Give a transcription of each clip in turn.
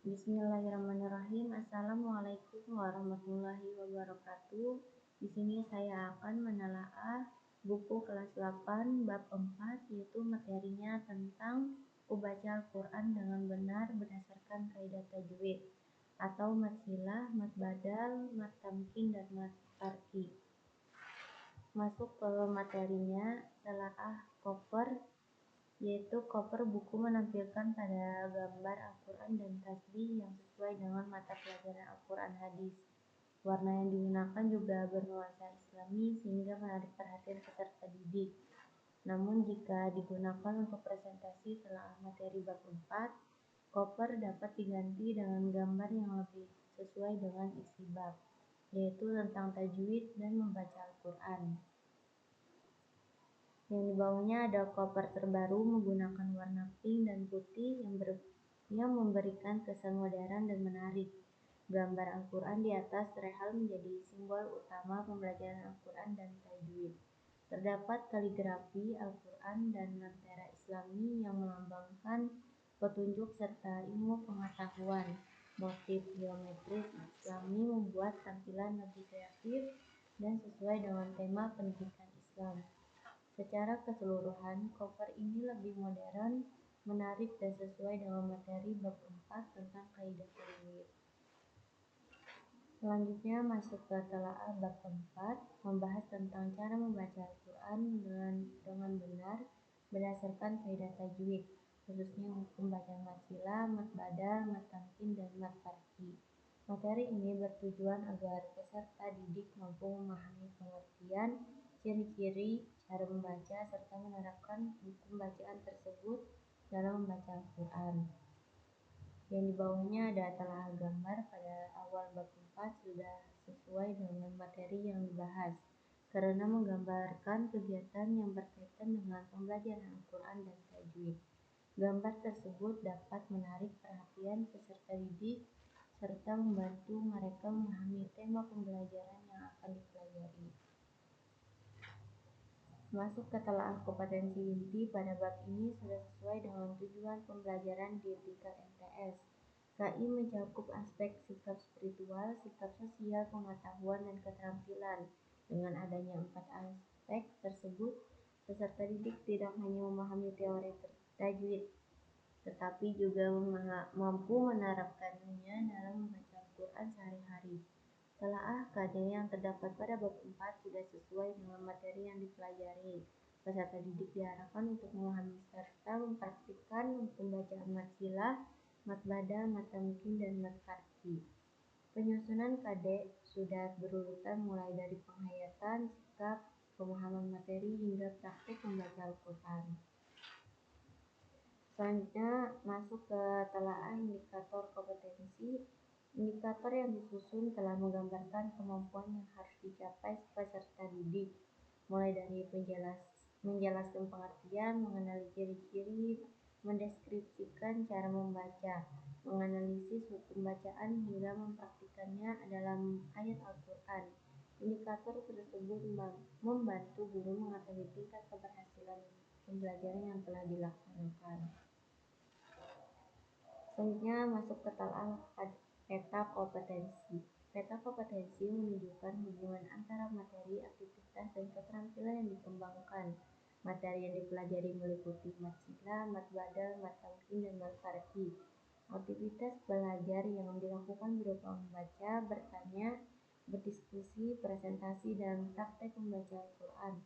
Bismillahirrahmanirrahim. Assalamualaikum warahmatullahi wabarakatuh. Di sini saya akan menelaah buku kelas 8 bab 4, yaitu materinya tentang membaca Al-Quran dengan benar berdasarkan kaidah tajwid atau mad silah, mad badal, mad tamkin, dan mad tarki. Masuk ke materinya, telaah cover, yaitu cover buku menampilkan pada gambar Al-Quran dan tasbih yang sesuai dengan mata pelajaran Al-Quran hadis. Warna yang digunakan juga bernuansa Islami sehingga menarik perhatian peserta didik. Namun jika digunakan untuk presentasi telaah materi bab 4, cover dapat diganti dengan gambar yang lebih sesuai dengan isi bab, yaitu tentang tajwid dan membaca Al-Quran. Yang di bawahnya ada cover terbaru menggunakan warna pink dan putih yang memberikan kesan modern dan menarik. Gambar Al-Quran di atas terehal menjadi simbol utama pembelajaran Al-Quran dan tajwid. Terdapat kaligrafi Al-Quran dan lentera Islami yang melambangkan petunjuk serta ilmu pengetahuan. Motif geometris Islami membuat tampilan lebih kreatif dan sesuai dengan tema pendidikan Islam. Secara keseluruhan, cover ini lebih modern, menarik, dan sesuai dengan materi bab 4 tentang kaidah tajwid. Selanjutnya masuk ke telaah bab 4, membahas tentang cara membaca Al-Quran dengan benar berdasarkan kaidah tajwid, khususnya hukum bacaan mad silah, mad badal, mad tamkin, dan mad tarki. Materi ini bertujuan agar peserta didik mampu memahami pengertian, ciri-ciri, cara membaca, serta menerapkan hukum bacaan tersebut dalam membaca Al-Quran. Yang di bawahnya ada telaah gambar pada awal bab 4 sudah sesuai dengan materi yang dibahas, karena menggambarkan kegiatan yang berkaitan dengan pembelajaran Al-Quran dan tajwid. Gambar tersebut dapat menarik perhatian peserta didik serta membantu mereka memahami tema pembelajaran yang akan dipelajari. Masuk ke telaah kompetensi inti pada bab ini sudah sesuai dengan tujuan pembelajaran di tingkat MTS. KI mencakup aspek sikap spiritual, sikap sosial, pengetahuan, dan keterampilan. Dengan adanya 4 aspek tersebut, peserta didik tidak hanya memahami teori tajwid, tetapi juga mampu menerapkannya dalam membaca Al-Quran sehari-hari. Telaah KD yang terdapat pada bab 4 sudah sesuai dengan materi yang dipelajari. Peserta didik diarahkan untuk memahami serta mempraktikkan pembacaan mad silah, mad badal, mad tamkin, dan mad tarki. Penyusunan KD sudah berurutan mulai dari penghayatan, sikap, pemahaman materi, hingga praktik membaca Al-Quran. Selanjutnya masuk ke telaah indikator kompetensi. Indikator yang disusun telah menggambarkan kemampuan yang harus dicapai peserta didik, mulai dari menjelaskan pengertian, mengenali ciri-ciri, mendeskripsikan cara membaca, menganalisis hukum bacaan, hingga mempraktikkannya dalam ayat Al-Quran. Indikator tersebut membantu guru mengetahui tingkat keberhasilan pembelajaran yang telah dilaksanakan. Selanjutnya masuk ke telaah peta kompetensi. Peta kompetensi menunjukkan hubungan antara materi, aktivitas, dan keterampilan yang dikembangkan. Materi yang dipelajari meliputi mad silah, mad badal, mad tamkin, dan mad tarki. Aktivitas belajar yang dilakukan berupa membaca, bertanya, berdiskusi, presentasi, dan praktek membaca Al-Quran.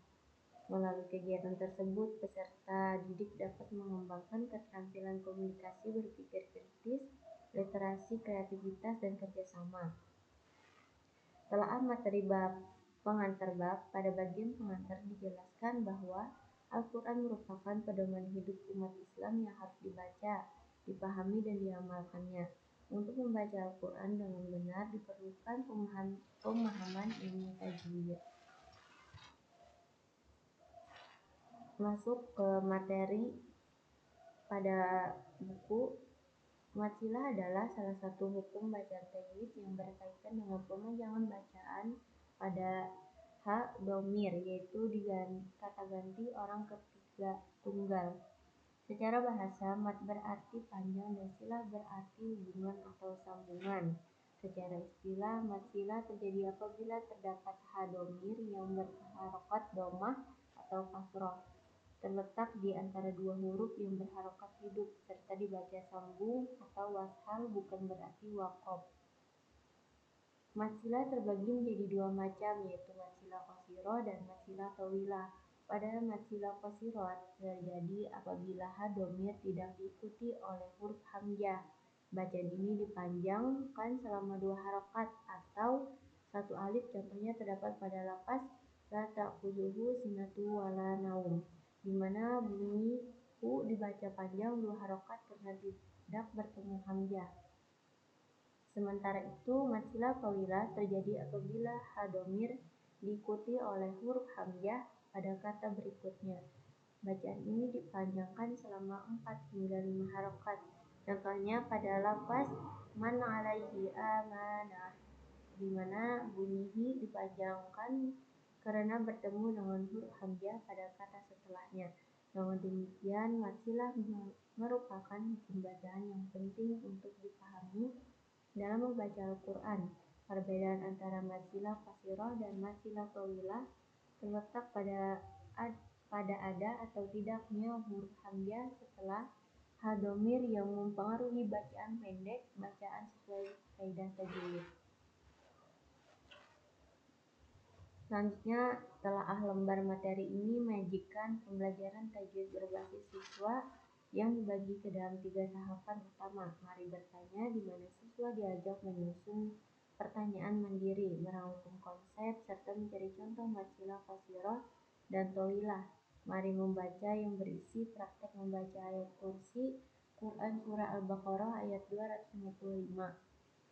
Melalui kegiatan tersebut, peserta didik dapat mengembangkan keterampilan komunikasi, berpikir kritis, literasi, kreativitas, dan kerjasama. Telaah materi bab pengantar bab. Pada bagian pengantar dijelaskan bahwa Al-Quran merupakan pedoman hidup umat Islam yang harus dibaca, dipahami, dan diamalkannya. Untuk membaca Al-Quran dengan benar diperlukan pemahaman ilmu tajwid. Masuk ke materi pada buku. Mad silah adalah salah satu hukum bacaan tajwid yang berkaitan dengan pemanjangan bacaan pada ha dhamir, yaitu kata ganti orang ketiga tunggal. Secara bahasa, mat berarti panjang dan sila berarti hubungan atau sambungan. Secara istilah, mat sila terjadi apabila terdapat hadomir yang berharokat domah atau kasroh, terletak di antara dua huruf yang berharokat hidup, serta dibaca sambung atau washal bukan berarti wakof. Mat sila terbagi menjadi dua macam, yaitu mat sila qasiro dan mat sila tawilah. Pada mat sila qasiro terjadi apabila hadomir tidak diikuti oleh huruf hamzah. Bacaan ini dipanjangkan selama dua harokat atau satu alif. Contohnya terdapat pada lafaz la ta'khudhuhu sinatu wala naum, di mana bunyi hu dibaca panjang dua harokat karena tidak bertemu hamzah. Sementara itu, mat sila tawilah terjadi apabila hadomir diikuti oleh huruf hamzah pada kata berikutnya. Bacaan ini dipanjangkan selama 4 hingga 5 harokat. Contohnya pada lafaz man alaihi amanah, di mana bunyi hi dipanjangkan karena bertemu dengan huruf hamzah pada kata setelahnya. Dengan demikian, mat sila merupakan hukum bacaan yang penting untuk dipahami dalam membaca Al-Quran. Perbedaan antara mat sila qasirah dan mat sila tawilah terletak pada ada atau tidaknya huruf hamzah setelah hadomir yang mempengaruhi bacaan pendek, bacaan sesuai kaidah tajwid. Selanjutnya, telaah lembar materi ini menyajikan pembelajaran tajwid berbasis siswa yang dibagi ke dalam 3 tahapan utama. Mari bertanya, di mana siswa diajak menyusun pertanyaan mandiri, merangkum konsep, serta mencari contoh mat sila qasirah dan tawilah. Mari membaca yang berisi praktek membaca ayat kursi Quran Surah Al-Baqarah ayat 255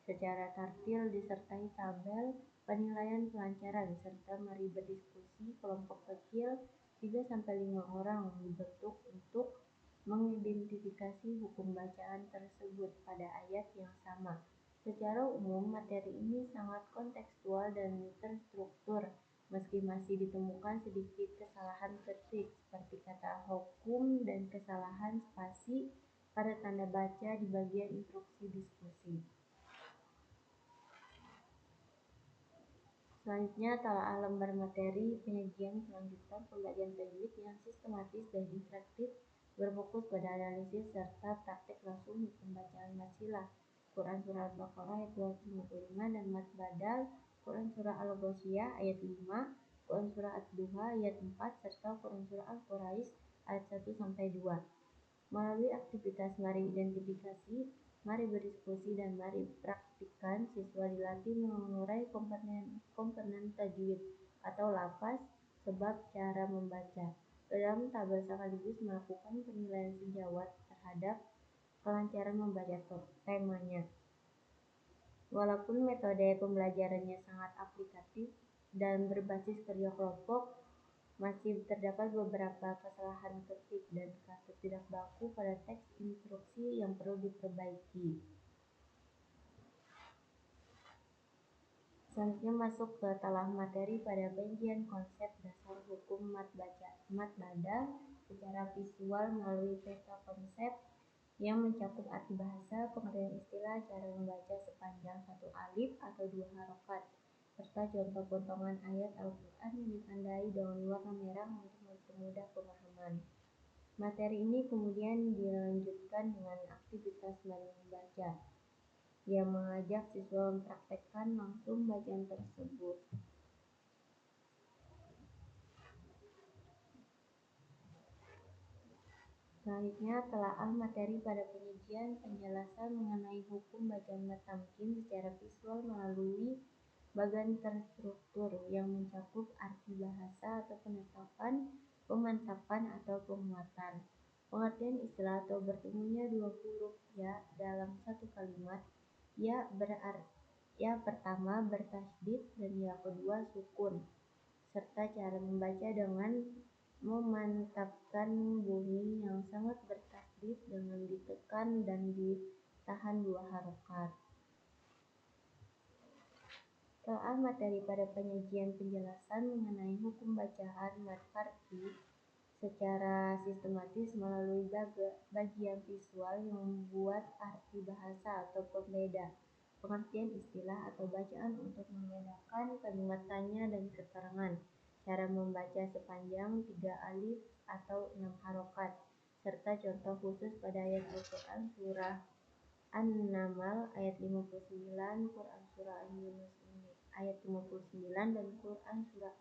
secara tartil disertai tabel penilaian pelancaran, serta mari berdiskusi kelompok kecil 3-5 orang dibentuk untuk mengidentifikasi hukum bacaan tersebut pada ayat yang sama. Secara umum, materi ini sangat kontekstual dan terstruktur, meski masih ditemukan sedikit kesalahan ketik seperti kata hukum dan kesalahan spasi pada tanda baca di bagian instruksi diskusi. Selanjutnya, telaah lembar materi penyajian kelanjutan pembelajaran tajwid yang sistematis dan interaktif berfokus pada analisis serta praktek langsung hukum bacaan mat sila Quran Surah Al-Baqarah ayat 255 dan mat badal Quran Surah Al-Ghasyiyah ayat 5, Quran Surah Ad-Duha ayat 4, serta Quran Surah Al-Quraish ayat 1-2. Melalui aktivitas mari identifikasi, mari berdiskusi, dan mari praktikkan, siswa dilatih mengurai komponen tajwid atau lafaz, sebab, cara membaca. Dalam tabel sekaligus melakukan penilaian sejawat terhadap kelancaran membaca temanya. Walaupun metode pembelajarannya sangat aplikatif dan berbasis kerja kelompok, masih terdapat beberapa kesalahan ketik dan kata tidak baku pada teks instruksi yang perlu diperbaiki. Selanjutnya masuk ke telaah materi pada bagian konsep dasar hukum mat bada secara visual melalui peta konsep yang mencakup arti bahasa, pengertian istilah, cara membaca sepanjang satu alif atau dua harokat, serta contoh potongan ayat Al-Quran yang ditandai dengan warna merah untuk mempermudah pemahaman. Materi ini kemudian dilanjutkan dengan aktivitas membaca yang mengajak siswa mempraktekkan langsung bacaan tersebut. Selanjutnya, telaah materi pada penyajian penjelasan mengenai hukum bacaan mat tamkin secara visual melalui bagian terstruktur yang mencakup arti bahasa atau penetapan, pemantapan atau penguatan, pengertian istilah atau bertemunya dua huruf ya dalam satu kalimat, ya pertama bertasydid dan ya kedua sukun, serta cara membaca dengan memantapkan bunyi yang sangat bertasydid dengan ditekan dan ditahan dua harokat. Telaah materi pada penyajian penjelasan mengenai hukum bacaan mat farqi secara sistematis melalui bagian visual yang membuat arti bahasa atau pembeda, pengertian istilah atau bacaan untuk membedakan kalimat tanya dan keterangan, cara membaca sepanjang 3 alif atau 6 harokat, serta contoh khusus pada ayat Al-Quran surah An-Naml ayat 59, Quran surah An-Yunus ayat 59, dan Quran surah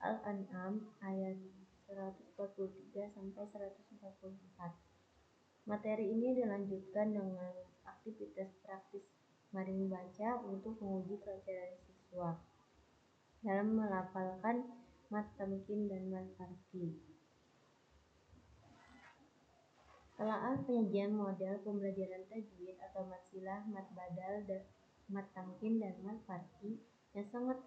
Al-An'am ayat 143 sampai 144. Materi ini dilanjutkan dengan aktivitas praktis. Mari membaca untuk menguji kelancaran siswa dalam melafalkan mad tamkin dan mad farqi. Telaah penyajian model pembelajaran tajwid atau mad silah, mad badal, mad tamkin, dan mad farqi yang sangat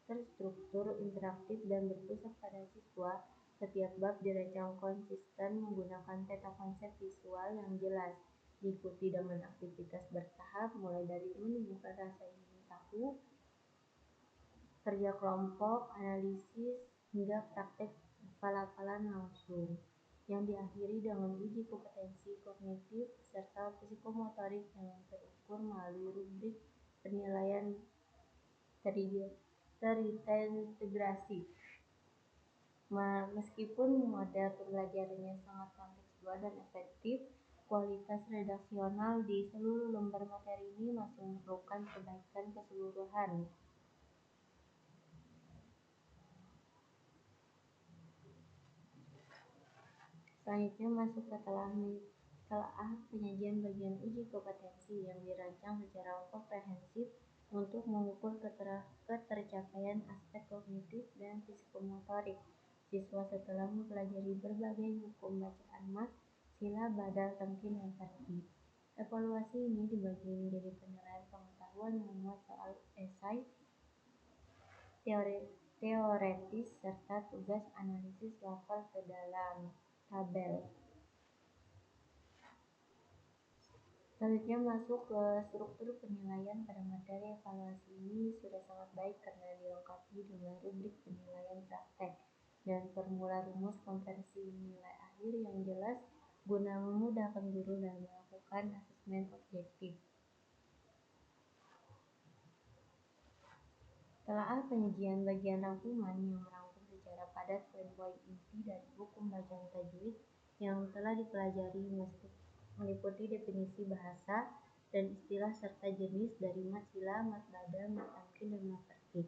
terstruktur, interaktif, dan berpusat pada siswa. Setiap bab dirancang konsisten menggunakan peta konsep visual yang jelas, diikuti dengan aktivitas bertahap mulai dari menumbuhkan rasa ingin tahu, kerja kelompok, analisis, hingga praktek hafal-hafalan langsung, yang diakhiri dengan uji kompetensi kognitif serta psikomotorik yang terukur melalui rubrik penilaian terintegrasi. Meskipun model pembelajarannya sangat kontekstual dan efektif, kualitas redaksional di seluruh lembar materi ini masih memerlukan perbaikan keseluruhan. Selanjutnya masuk ke telaah penyajian bagian uji kompetensi yang dirancang secara komprehensif untuk mengukur ketercapaian aspek kognitif dan psikomotorik siswa setelah mempelajari berbagai hukum bacaan mad, silah, badal, tamkin, dan farqi. Evaluasi ini dibagi menjadi penilaian pengetahuan memuat soal esai teoretis serta tugas analisis lafal ke dalam tabel. Selanjutnya masuk ke struktur penilaian pada materi. Evaluasi ini sudah sangat baik karena dilengkapi dengan rubrik penilaian praktek dan formula rumus konversi nilai akhir yang jelas guna memudahkan guru dalam melakukan asesmen objektif. Telaah penyajian bagian rangkuman yang merangkum secara padat poin-poin inti dari hukum bacaan tajwid yang telah dipelajari, meliputi definisi bahasa dan istilah serta jenis dari mad silah, mad badal, mad tamkin, dan mad farqi.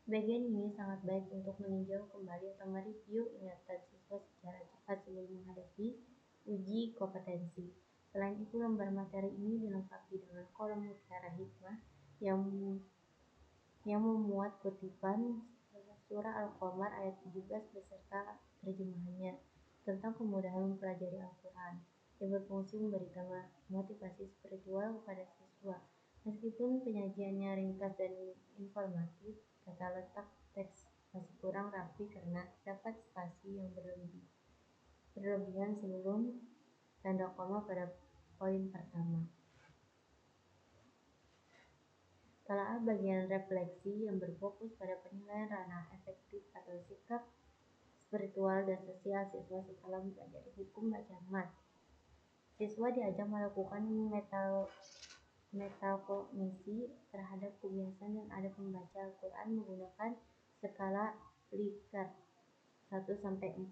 Bagian ini sangat baik untuk meninjau kembali atau mereview ingatan siswa secara cepat sebelum menghadapi uji kompetensi. Selain itu, lembar materi ini dilengkapi dengan kolom mutiara hikmah yang memuat kutipan surah Al-Qamar ayat 17 beserta terjemahannya tentang kemudahan mempelajari Al-Quran, yang berfungsi memberikan motivasi spiritual kepada siswa. Meskipun penyajiannya ringkas dan informatif, tata letak teks masih kurang rapi karena terdapat spasi yang berlebihan sebelum tanda koma pada poin pertama. Telaah bagian refleksi yang berfokus pada penilaian ranah efektif atau sikap spiritual dan sosial siswa setelah mempelajari hukum bacaan mad. Siswa diajak melakukan metakognisi terhadap kebiasaan dan adab membaca Al-Quran menggunakan skala Likert 1-4.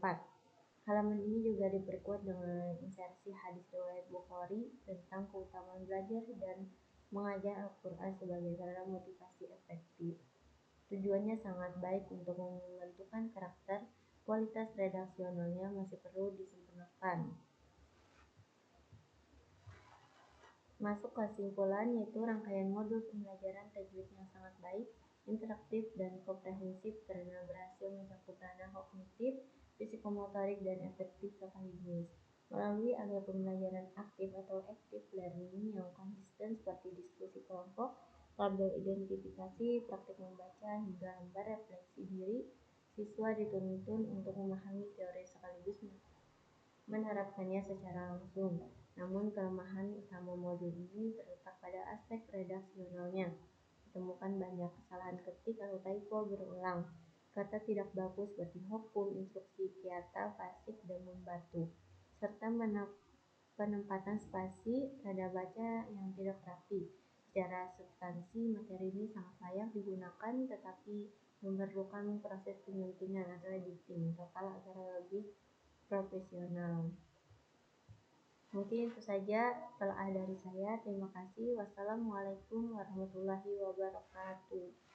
Halaman ini juga diperkuat dengan insersi hadis riwayat Bukhari tentang keutamaan belajar dan mengajar Al-Quran sebagai sarana motivasi efektif. Tujuannya sangat baik untuk membentukkan karakter, kualitas redaksionalnya masih perlu disempurnakan. Masuk ke kesimpulan, yaitu rangkaian modul pembelajaran tajwid yang sangat baik, interaktif, dan komprehensif karena berhasil mencakup ranah kognitif, psikomotorik, dan efektif sekaligus. Melalui alur pembelajaran aktif atau active learning yang konsisten seperti diskusi kelompok, tabel identifikasi, praktik membaca, hingga lembar refleksi diri, siswa dituntun untuk memahami teori sekaligus menerapkannya secara langsung. Namun kelemahan utama modul ini terletak pada aspek redaksionalnya. Ditemukan banyak kesalahan ketik atau typo berulang, kata tidak baku seperti hukum, instruksi, kiata, fasik, dan membatu, serta penempatan spasi tanda baca yang tidak rapi. Secara substansi, materi ini sangat layak digunakan, tetapi memerlukan proses penyuntingan atau editing total agar lebih profesional. Mungkin itu saja telah dari saya. Terima kasih. Wassalamualaikum warahmatullahi wabarakatuh.